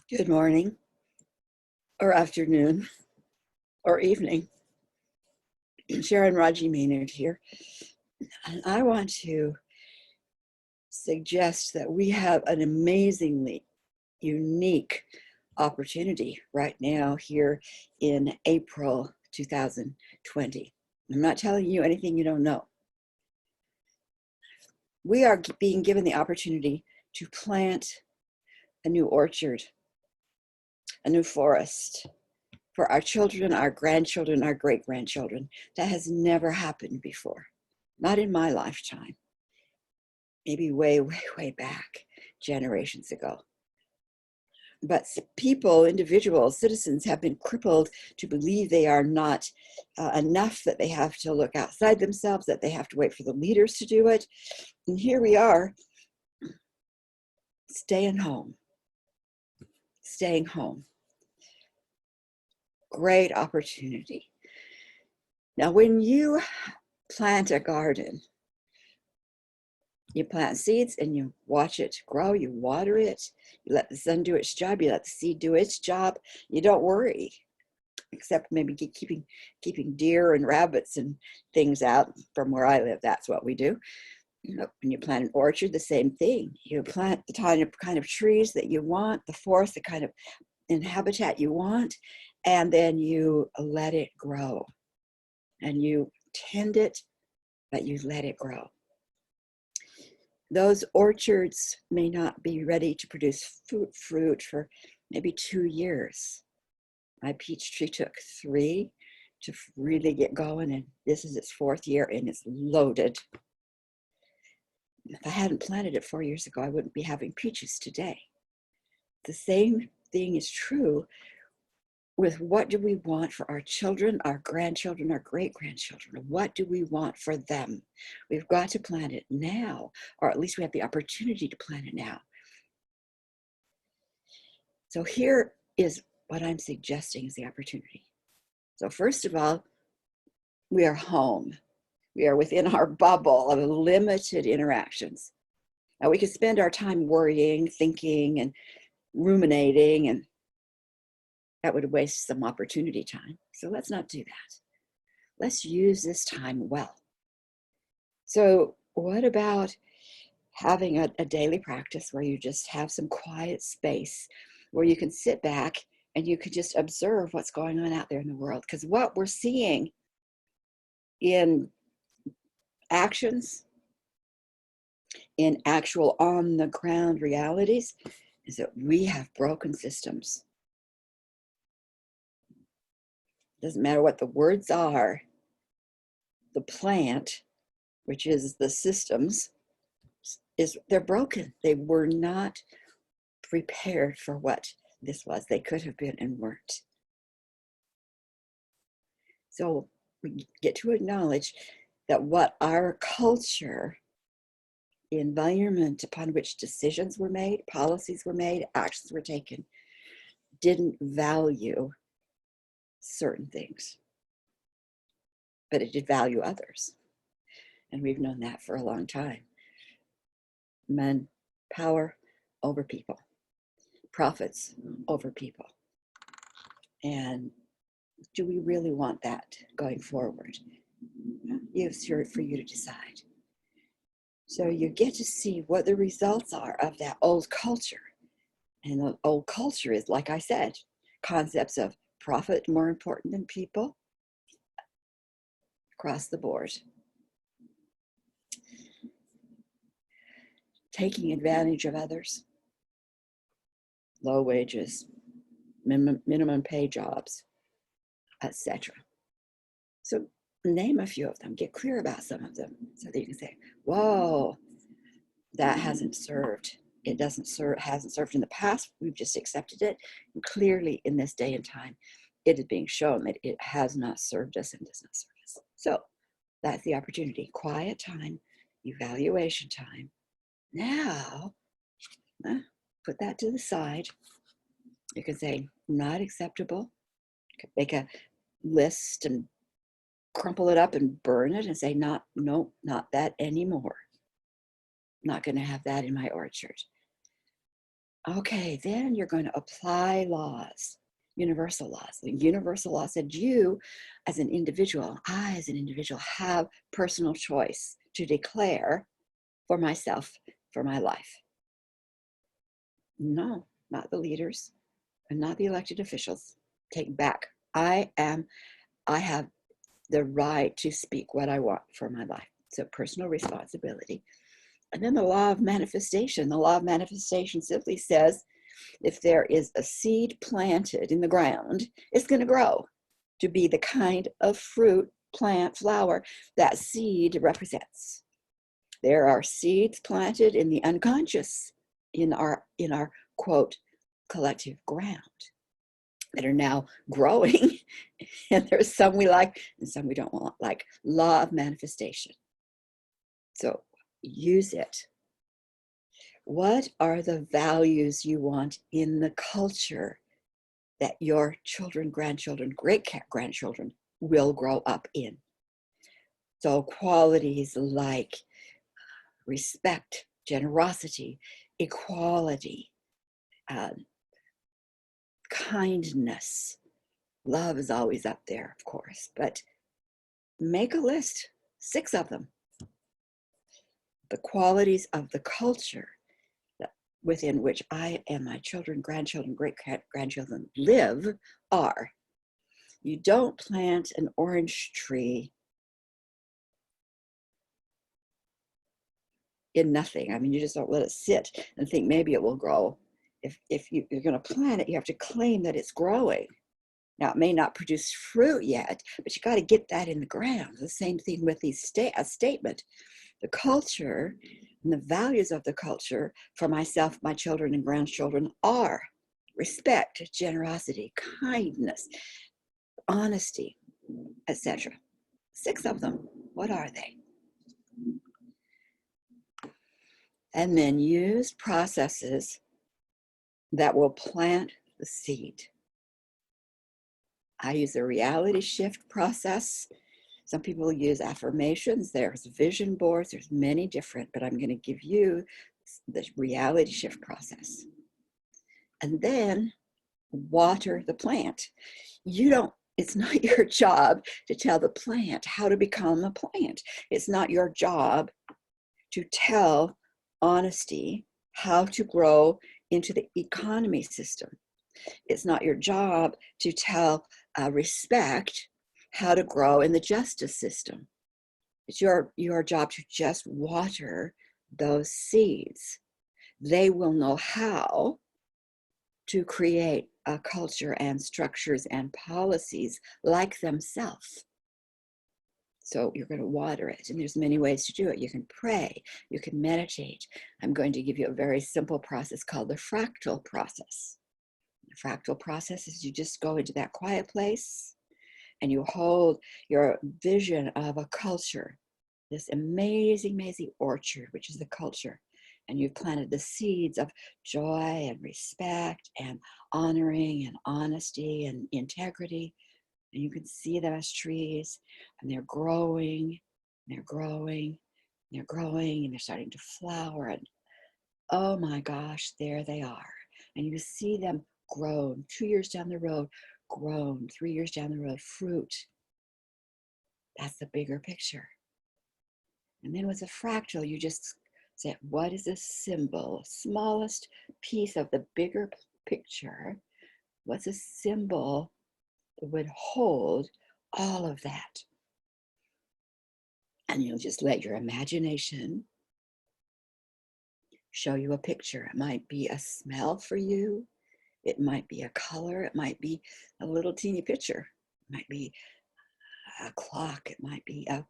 Good morning, or afternoon, or evening. Sharon Riegie Maynard here. And I want to suggest that we have an amazingly unique opportunity right now here in April 2020. I'm not telling you anything you don't know. We are being given the opportunity to plant a new orchard, a new forest, for our children, our grandchildren, our great-grandchildren. That has never happened before. Not in my lifetime. Maybe way, way, way back, generations ago. But people, individuals, citizens have been crippled to believe they are not enough, that they have to look outside themselves, that they have to wait for the leaders to do it. And here we are, staying home. Great opportunity. Now, when you plant a garden, you plant seeds and you watch it grow, you water it, you let the sun do its job, you let the seed do its job. You don't worry, except maybe keeping deer and rabbits and things out from where I live. That's what we do. When you plant an orchard, the same thing. You plant the kind of trees that you want, the forest, the kind of habitat you want, and then you let it grow. And you tend it, but you let it grow. Those orchards may not be ready to produce fruit for maybe 2 years. My peach tree took 3 to really get going, and this is its 4th year, and it's loaded. If I hadn't planted it 4 years ago, I wouldn't be having peaches today. The same thing is true with what do we want for our children, our grandchildren, our great-grandchildren. What do we want for them? We've got to plant it now, or at least we have the opportunity to plant it now. So here is what I'm suggesting is the opportunity. So first of all, we are home. We are within our bubble of limited interactions. Now we could spend our time worrying, thinking, and ruminating, and that would waste some opportunity time. So let's not do that. Let's use this time well. So what about having a daily practice where you just have some quiet space where you can sit back and you can just observe what's going on out there in the world? Because what we're seeing in actions, in actual on-the-ground realities, is that we have broken systems. Doesn't matter what the words are, the plant, which is the systems, they're broken. They were not prepared for what this was. They could have been and weren't. So we get to acknowledge that what our culture, the environment upon which decisions were made, policies were made, actions were taken, didn't value certain things, but it did value others. And we've known that for a long time. Men, power over people, profits over people. And do we really want that going forward? It's for you to decide. So you get to see what the results are of that old culture. And the old culture is, like I said, concepts of profit more important than people across the board. Taking advantage of others, low wages, minimum pay jobs, etc. So name a few of them, get clear about some of them so that you can say, whoa, that hasn't served. It hasn't served in the past. We've just accepted it. And clearly in this day and time, it is being shown that it has not served us and does not serve us. So that's the opportunity. Quiet time, evaluation time. Now, put that to the side. You can say, not acceptable. You can make a list and crumple it up and burn it and say, no, not that anymore. Not going to have that in my orchard. Okay, then you're going to apply laws, universal laws. The universal law said you as an individual, I as an individual have personal choice to declare for myself, for my life. No, not the leaders and not the elected officials. Take back. I have the right to speak what I want for my life. So personal responsibility. And then the law of manifestation. The law of manifestation simply says if there is a seed planted in the ground, it's going to grow to be the kind of fruit, plant, flower that seed represents. There are seeds planted in the unconscious, in our quote collective ground, that are now growing. And there's some we like and some we don't want, like law of manifestation. So use it. What are the values you want in the culture that your children, grandchildren, great-grandchildren will grow up in? So qualities like respect, generosity, equality, kindness. Love is always up there, of course, but make a list, 6 of them. The qualities of the culture within which I and my children, grandchildren, great-grandchildren live are. You don't plant an orange tree in nothing. I mean, you just don't let it sit and think maybe it will grow. If you're going to plant it, you have to claim that it's growing. Now, it may not produce fruit yet, but you got to get that in the ground. The same thing with a statement. The culture and the values of the culture for myself, my children, and grandchildren are respect, generosity, kindness, honesty, etc. 6 of them. What are they? And then use processes that will plant the seed. I use a reality shift process. Some people use affirmations. There's vision boards. There's many different, but I'm going to give you the reality shift process. And then water the plant. It's not your job to tell the plant how to become a plant. It's not your job to tell honesty how to grow into the economy system. It's not your job to tell respect how to grow in the justice system. It's your job to just water those seeds. They will know how to create a culture and structures and policies like themselves. So you're going to water it, and there's many ways to do it. You can pray, you can meditate. I'm going to give you a very simple process called the fractal process. The fractal process is you just go into that quiet place and you hold your vision of a culture, this amazing, amazing orchard, which is the culture. And you've planted the seeds of joy and respect and honoring and honesty and integrity. And you can see them as trees, and they're growing, and they're growing, and they're growing, and they're starting to flower. And oh my gosh, there they are. And you see them grown 2 years down the road, grown 3 years down the road, fruit. That's the bigger picture. And then with a fractal, you just say, what is the symbol, smallest piece of the bigger picture? What's a symbol that would hold all of that? And you'll just let your imagination show you a picture. It might be a smell for you. It might be a color. It might be a little teeny picture. It might be a clock. It might be a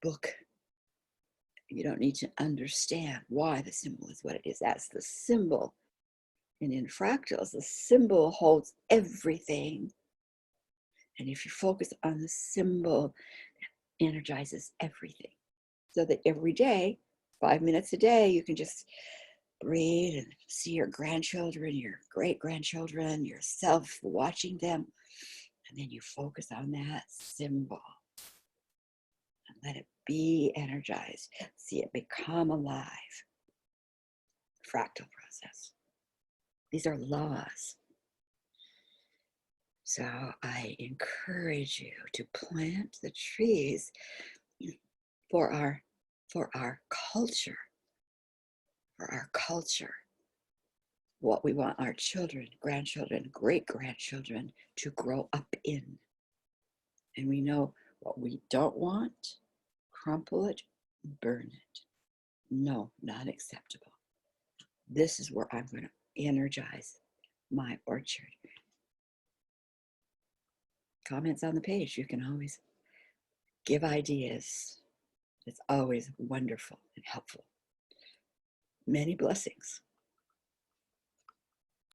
book. You don't need to understand why the symbol is what it is. That's the symbol. And in fractals, the symbol holds everything. And if you focus on the symbol, it energizes everything. So that every day, 5 minutes a day, you can just breathe and see your grandchildren, your great-grandchildren, yourself watching them. And then you focus on that symbol. And let it be energized. See it become alive. Fractal process. These are laws. So I encourage you to plant the trees for our culture, what we want our children, grandchildren, great-grandchildren to grow up in. And we know what we don't want: crumple it, burn it. No, not acceptable. This is where I'm going to energize my orchard. Comments on the page. You can always give ideas. It's always wonderful and helpful. Many blessings.